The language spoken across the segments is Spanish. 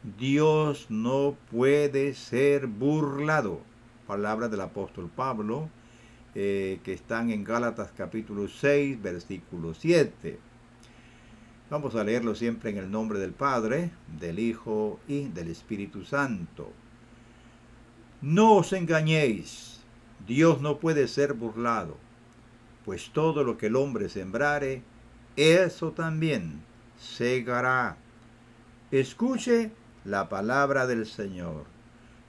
Dios no puede ser burlado. Palabras del apóstol Pablo, que están en Gálatas capítulo 6, versículo 7. Vamos a leerlo siempre en el nombre del Padre, del Hijo y del Espíritu Santo. No os engañéis, Dios no puede ser burlado, pues todo lo que el hombre sembrare, eso también segará. Escuche la palabra del Señor.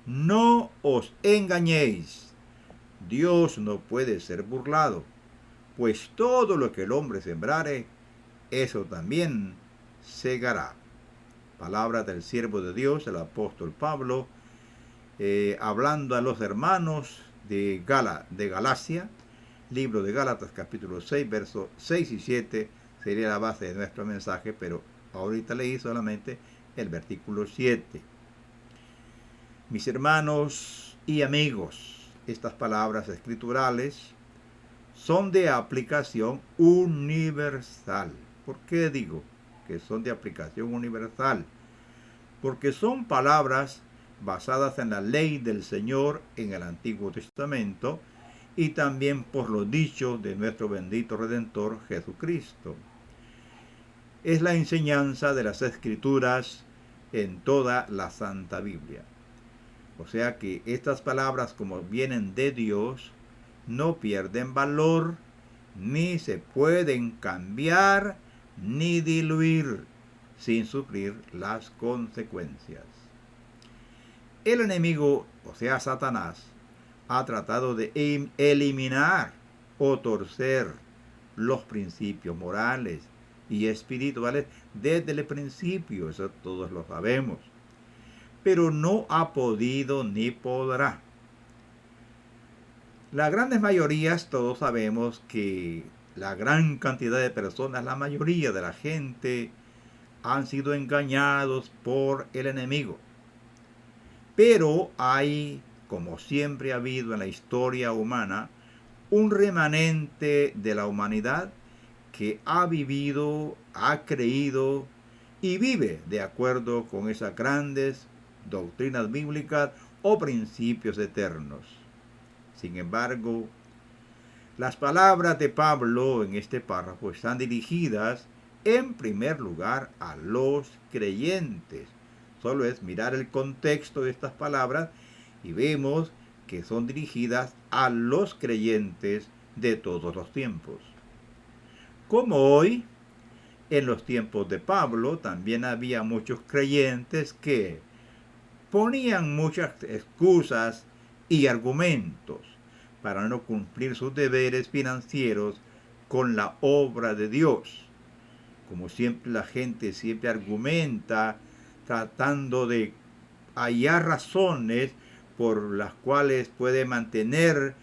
No os engañéis, Dios no puede ser burlado, pues todo lo que el hombre sembrare, eso también segará. Palabra del siervo de Dios, el apóstol Pablo, hablando a los hermanos de Galacia, libro de Gálatas capítulo 6, versos 6 y 7, sería la base de nuestro mensaje, pero ahorita leí solamente el versículo 7. Mis hermanos y amigos, estas palabras escriturales son de aplicación universal. ¿Por qué digo que son de aplicación universal? Porque son palabras basadas en la ley del Señor en el Antiguo Testamento y también por los dichos de nuestro bendito Redentor Jesucristo. Es la enseñanza de las Escrituras en toda la Santa Biblia. O sea que estas palabras, como vienen de Dios, no pierden valor, ni se pueden cambiar, ni diluir, sin sufrir las consecuencias. El enemigo, o sea Satanás, ha tratado de eliminar o torcer los principios morales y espirituales desde el principio, eso todos lo sabemos, pero no ha podido ni podrá. Las grandes mayorías, todos sabemos que la gran cantidad de personas, la mayoría de la gente, han sido engañados por el enemigo. Pero hay, como siempre ha habido en la historia humana, un remanente de la humanidad que ha vivido, ha creído y vive de acuerdo con esas grandes doctrinas bíblicas o principios eternos. Sin embargo, las palabras de Pablo en este párrafo están dirigidas en primer lugar a los creyentes. Solo es mirar el contexto de estas palabras y vemos que son dirigidas a los creyentes de todos los tiempos. Como hoy, en los tiempos de Pablo, también había muchos creyentes que ponían muchas excusas y argumentos para no cumplir sus deberes financieros con la obra de Dios. Como siempre la gente siempre argumenta tratando de hallar razones por las cuales puede mantenerse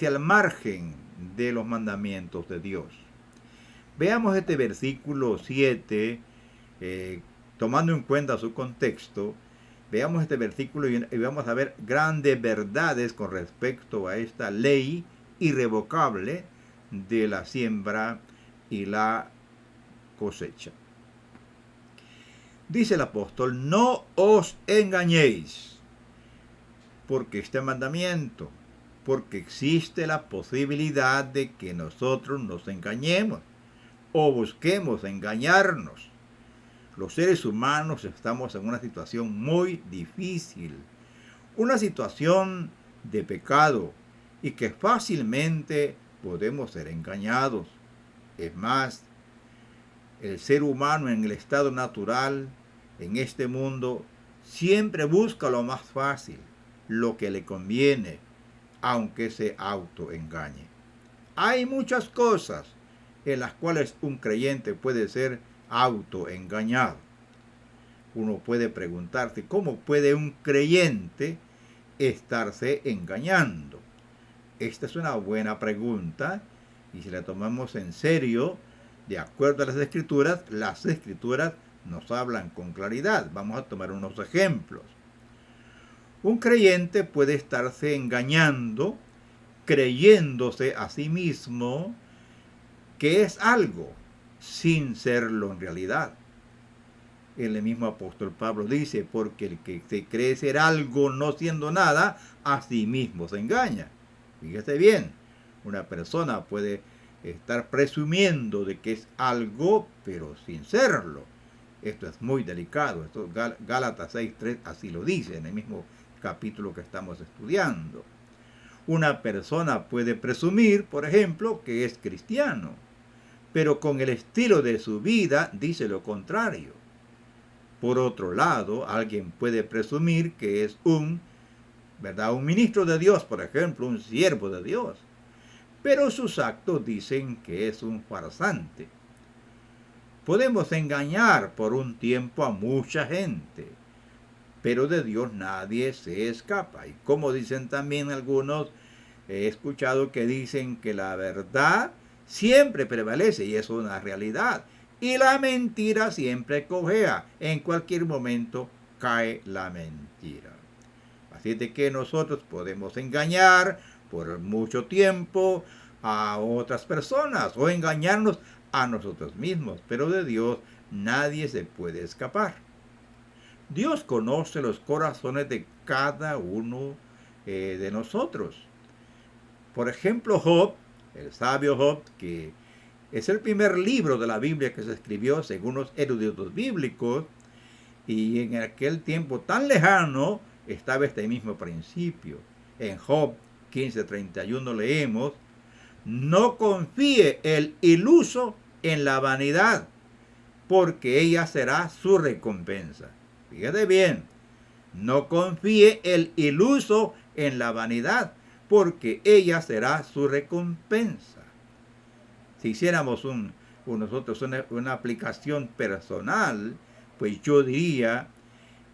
al margen de los mandamientos de Dios. Veamos este versículo 7, tomando en cuenta su contexto. Veamos este versículo y vamos a ver grandes verdades con respecto a esta ley irrevocable de la siembra y la cosecha. Dice el apóstol, no os engañéis, porque este mandamiento, porque existe la posibilidad de que nosotros nos engañemos o busquemos engañarnos. Los seres humanos estamos en una situación muy difícil, una situación de pecado y que fácilmente podemos ser engañados. Es más, el ser humano en el estado natural, en este mundo, siempre busca lo más fácil, lo que le conviene, aunque se autoengañe. Hay muchas cosas en las cuales un creyente puede ser autoengañado. Uno puede preguntarse, ¿cómo puede un creyente estarse engañando? Esta es una buena pregunta y si la tomamos en serio, de acuerdo a las escrituras nos hablan con claridad. Vamos a tomar unos ejemplos. Un creyente puede estarse engañando, creyéndose a sí mismo que es algo sin serlo en realidad. El mismo apóstol Pablo dice, porque el que se cree ser algo no siendo nada, a sí mismo se engaña. Fíjese bien, una persona puede estar presumiendo de que es algo, pero sin serlo. Esto es muy delicado. Esto, Gálatas 6:3 así lo dice en el mismo capítulo que estamos estudiando. Una persona puede presumir, por ejemplo, que es cristiano, pero con el estilo de su vida dice lo contrario. Por otro lado, alguien puede presumir que es un ministro de Dios, por ejemplo, un siervo de Dios, pero sus actos dicen que es un farsante. Podemos engañar por un tiempo a mucha gente, pero de Dios nadie se escapa. Y como dicen también algunos, he escuchado que dicen que la verdad siempre prevalece, y es una realidad. Y la mentira siempre cojea. En cualquier momento cae la mentira. Así de que nosotros podemos engañar por mucho tiempo a otras personas o engañarnos a nosotros mismos. Pero de Dios nadie se puede escapar. Dios conoce los corazones de cada uno de nosotros. Por ejemplo, Job, el sabio Job, que es el primer libro de la Biblia que se escribió según los eruditos bíblicos, y en aquel tiempo tan lejano estaba este mismo principio. En Job 15:31 leemos: no confíe el iluso en la vanidad, porque ella será su recompensa. Fíjate bien, no confíe el iluso en la vanidad, porque ella será su recompensa. Si hiciéramos nosotros una aplicación personal, pues yo diría,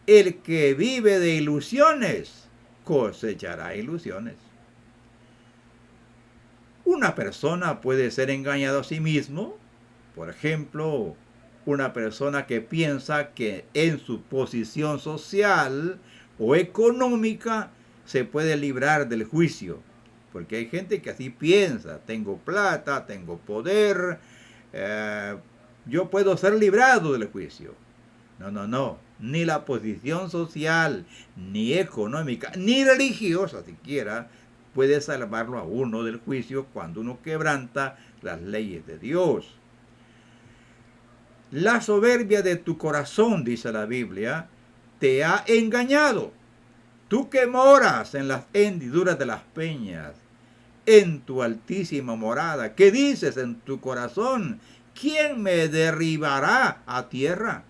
el que vive de ilusiones cosechará ilusiones. Una persona puede ser engañada a sí mismo. Por ejemplo, una persona que piensa que en su posición social o económica se puede librar del juicio. Porque hay gente que así piensa: tengo plata, tengo poder, yo puedo ser librado del juicio. No. Ni la posición social, ni económica, ni religiosa siquiera puede salvarlo a uno del juicio cuando uno quebranta las leyes de Dios. La soberbia de tu corazón, dice la Biblia, te ha engañado. Tú que moras en las hendiduras de las peñas, en tu altísima morada, ¿qué dices en tu corazón? ¿Quién me derribará a tierra?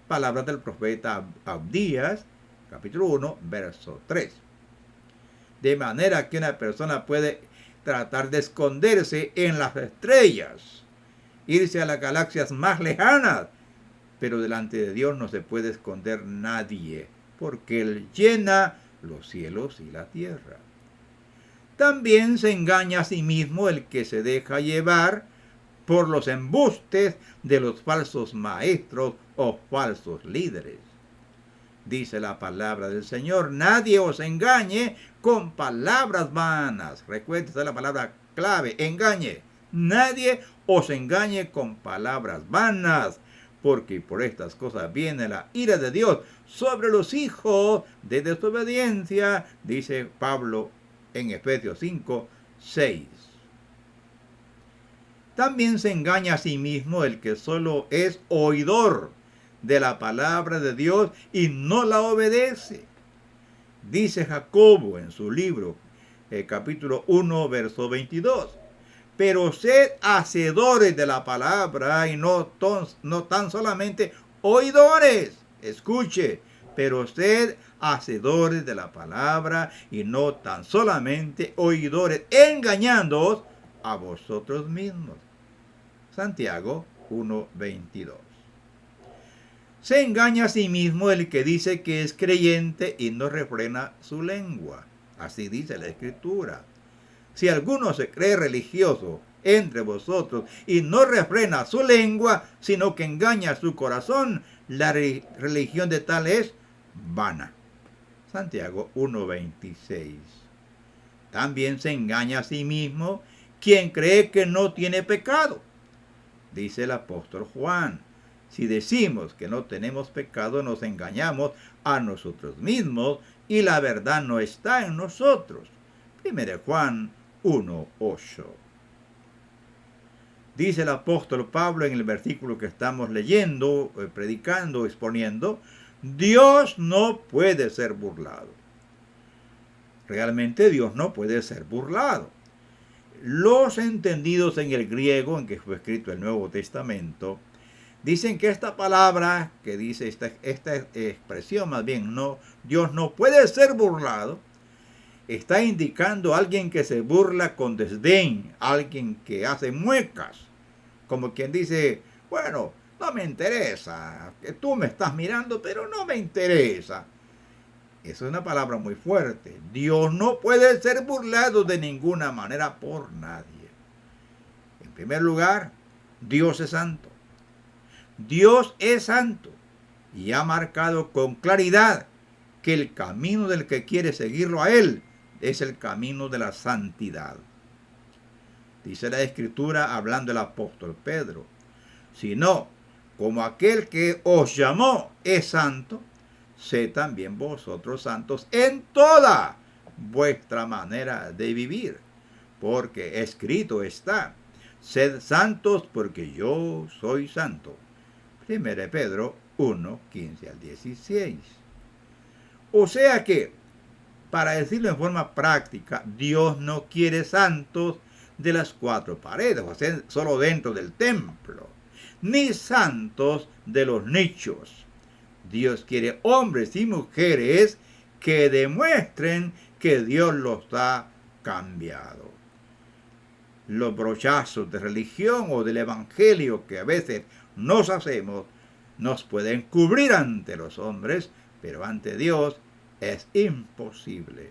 Palabras del profeta Abdías, capítulo 1, verso 3. De manera que una persona puede tratar de esconderse en las estrellas, irse a las galaxias más lejanas, pero delante de Dios no se puede esconder nadie, porque Él llena los cielos y la tierra. También se engaña a sí mismo el que se deja llevar por los embustes de los falsos maestros o falsos líderes. Dice la palabra del Señor: nadie os engañe con palabras vanas. Recuerda, esa es la palabra clave: engañe. Nadie os engañe con palabras vanas, porque por estas cosas viene la ira de Dios sobre los hijos de desobediencia, dice Pablo en Efesios 5:6. También se engaña a sí mismo el que solo es oidor de la palabra de Dios y no la obedece. Dice Jacobo en su libro, capítulo 1, verso 22. Pero sed hacedores de la palabra y no tan solamente oidores. Escuche, pero sed hacedores de la palabra y no tan solamente oidores, engañándoos a vosotros mismos. Santiago 1:22. Se engaña a sí mismo el que dice que es creyente y no refrena su lengua. Así dice la Escritura. Si alguno se cree religioso entre vosotros y no refrena su lengua, sino que engaña su corazón, la religión de tal es vana. Santiago 1:26. También se engaña a sí mismo quien cree que no tiene pecado. Dice el apóstol Juan: Si decimos que no tenemos pecado, nos engañamos a nosotros mismos y la verdad no está en nosotros. 1 Juan 1:8. Dice el apóstol Pablo en el versículo que estamos leyendo, predicando, exponiendo, Dios no puede ser burlado. Realmente Dios no puede ser burlado. Los entendidos en el griego en que fue escrito el Nuevo Testamento dicen que esta palabra, que dice esta expresión más bien, no, Dios no puede ser burlado, está indicando a alguien que se burla con desdén, alguien que hace muecas, como quien dice, bueno, no me interesa, que tú me estás mirando, pero no me interesa. Esa es una palabra muy fuerte. Dios no puede ser burlado de ninguna manera por nadie. En primer lugar, Dios es santo. Dios es santo y ha marcado con claridad que el camino del que quiere seguirlo a Él es el camino de la santidad. Dice la Escritura hablando el apóstol Pedro, sino como aquel que os llamó es santo, sed también vosotros santos en toda vuestra manera de vivir, porque escrito está, sed santos porque yo soy santo. 1 Pedro 1:15-16. O sea que, para decirlo en forma práctica, Dios no quiere santos de las cuatro paredes, o sea, solo dentro del templo, ni santos de los nichos. Dios quiere hombres y mujeres que demuestren que Dios los ha cambiado. Los brochazos de religión o del evangelio que a veces nos hacemos nos pueden cubrir ante los hombres, pero ante Dios es imposible.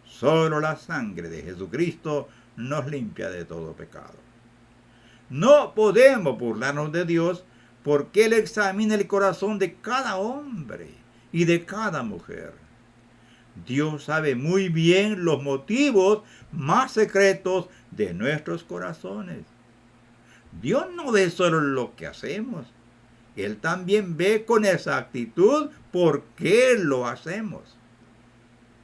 Solo la sangre de Jesucristo nos limpia de todo pecado. No podemos burlarnos de Dios porque Él examina el corazón de cada hombre y de cada mujer. Dios sabe muy bien los motivos más secretos de nuestros corazones. Dios no ve solo lo que hacemos. Él también ve con exactitud por qué lo hacemos.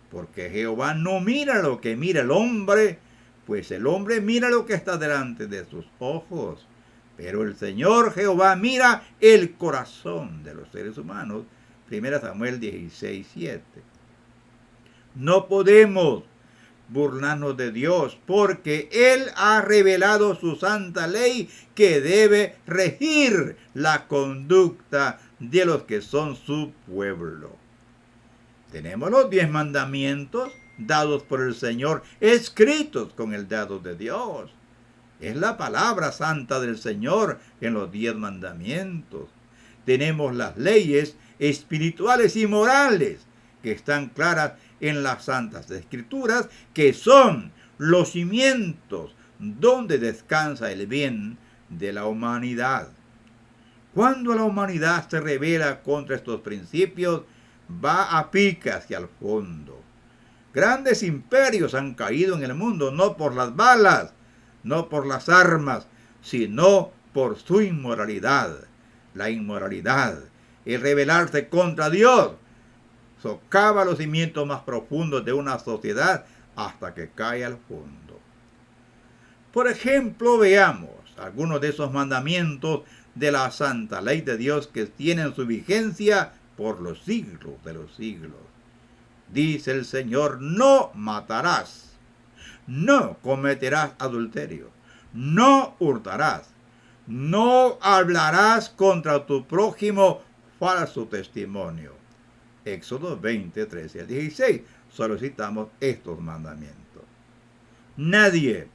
Porque Jehová no mira lo que mira el hombre, pues el hombre mira lo que está delante de sus ojos. Pero el Señor Jehová mira el corazón de los seres humanos. 1 Samuel 16:7. No podemos burlarnos de Dios porque Él ha revelado su santa ley que debe regir la conducta de los que son su pueblo. Tenemos los 10 mandamientos dados por el Señor, escritos con el dedo de Dios. Es la palabra santa del Señor en los 10 mandamientos. Tenemos las leyes espirituales y morales que están claras en las santas escrituras, que son los cimientos donde descansa el bien de la humanidad. Cuando la humanidad se rebela contra estos principios, va a pique hacia el fondo. Grandes imperios han caído en el mundo, no por las balas, no por las armas, sino por su inmoralidad. La inmoralidad, el rebelarse contra Dios, socava los cimientos más profundos de una sociedad hasta que cae al fondo. Por ejemplo, veamos algunos de esos mandamientos de la santa ley de Dios que tienen su vigencia por los siglos de los siglos. Dice el Señor, no matarás, no cometerás adulterio, no hurtarás, no hablarás contra tu prójimo falso testimonio. Éxodo 20:13-16. Solo citamos estos mandamientos. Nadie,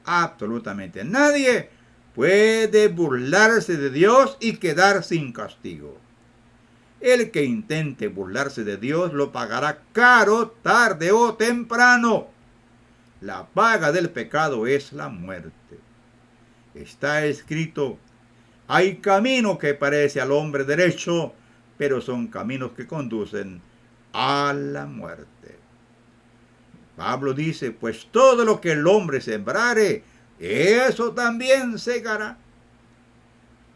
absolutamente nadie, puede burlarse de Dios y quedar sin castigo. El que intente burlarse de Dios lo pagará caro, tarde o temprano. La paga del pecado es la muerte. Está escrito, hay camino que parece al hombre derecho, pero son caminos que conducen a la muerte. Pablo dice, pues todo lo que el hombre sembrare, eso también segará.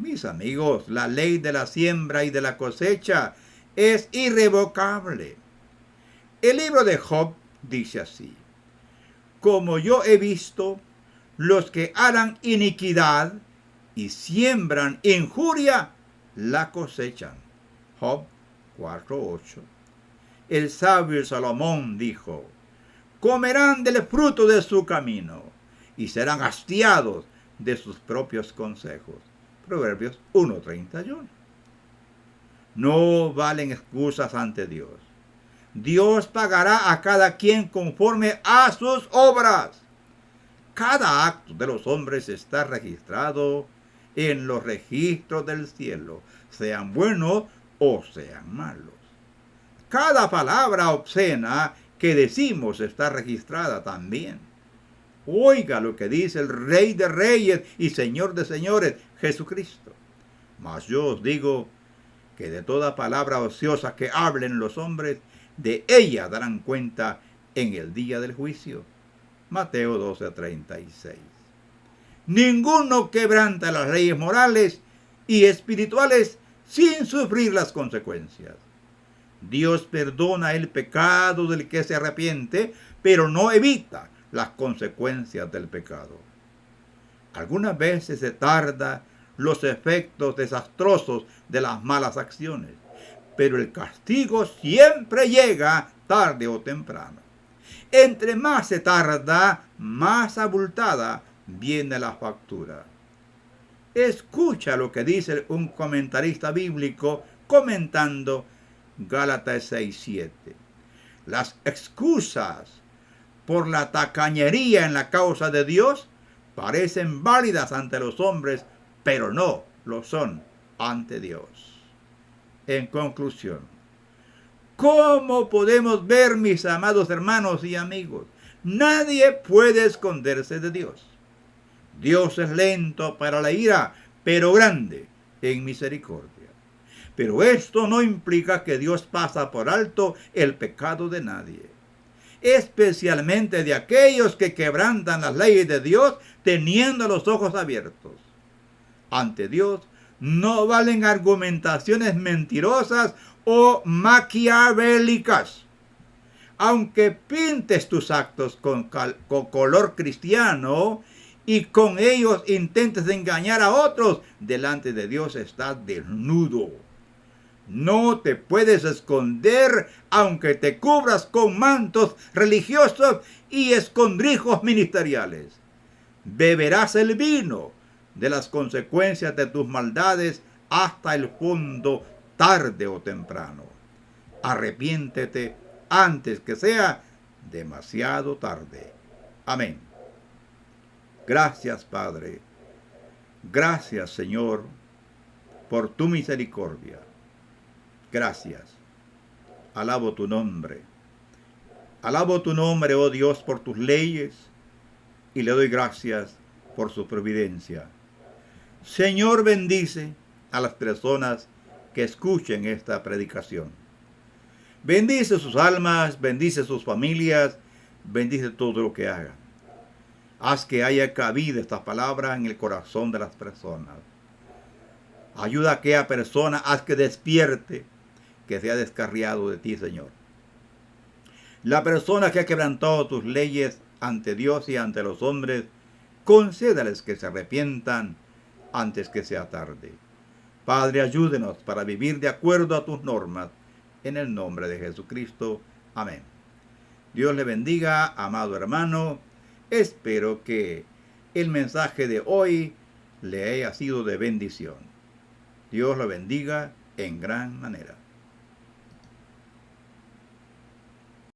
Mis amigos, la ley de la siembra y de la cosecha es irrevocable. El libro de Job dice así: como yo he visto, los que harán iniquidad y siembran injuria, la cosechan. Job 4:8. El sabio Salomón dijo: comerán del fruto de su camino y serán hastiados de sus propios consejos. Proverbios 1:31. No valen excusas ante Dios. Dios pagará a cada quien conforme a sus obras. Cada acto de los hombres está registrado en los registros del cielo, sean buenos o sean malos. Cada palabra obscena que decimos está registrada también. Oiga lo que dice el Rey de Reyes y Señor de Señores, Jesucristo. Mas yo os digo que de toda palabra ociosa que hablen los hombres, de ella darán cuenta en el día del juicio. Mateo 12:36. Ninguno quebranta las leyes morales y espirituales sin sufrir las consecuencias. Dios perdona el pecado del que se arrepiente, pero no evita las consecuencias del pecado. Algunas veces se tarda los efectos desastrosos de las malas acciones, pero el castigo siempre llega tarde o temprano. Entre más se tarda, más abultada viene la factura. Escucha lo que dice un comentarista bíblico comentando Gálatas 6:7. Las excusas por la tacañería en la causa de Dios parecen válidas ante los hombres, pero no lo son ante Dios. En conclusión, ¿cómo podemos ver, mis amados hermanos y amigos? Nadie puede esconderse de Dios. Dios es lento para la ira, pero grande en misericordia. Pero esto no implica que Dios pasa por alto el pecado de nadie, especialmente de aquellos que quebrantan las leyes de Dios teniendo los ojos abiertos. Ante Dios no valen argumentaciones mentirosas o maquiavélicas. Aunque pintes tus actos con color cristiano y con ellos intentes engañar a otros, delante de Dios estás desnudo. No te puedes esconder aunque te cubras con mantos religiosos y escondrijos ministeriales. Beberás el vino de las consecuencias de tus maldades hasta el fondo, tarde o temprano. Arrepiéntete antes que sea demasiado tarde. Amén. Gracias, Padre. Gracias, Señor, por tu misericordia. Gracias. Alabo tu nombre. Alabo tu nombre, oh Dios, por tus leyes, y le doy gracias por su providencia. Señor, bendice a las personas que escuchen esta predicación. Bendice sus almas, bendice sus familias, bendice todo lo que hagan. Haz que haya cabida esta palabra en el corazón de las personas. Ayuda a aquella persona, haz que despierte, que se ha descarriado de ti, Señor. La persona que ha quebrantado tus leyes ante Dios y ante los hombres, concédales que se arrepientan antes que sea tarde. Padre, ayúdenos para vivir de acuerdo a tus normas, en el nombre de Jesucristo. Amén. Dios le bendiga, amado hermano. Espero que el mensaje de hoy le haya sido de bendición. Dios lo bendiga en gran manera.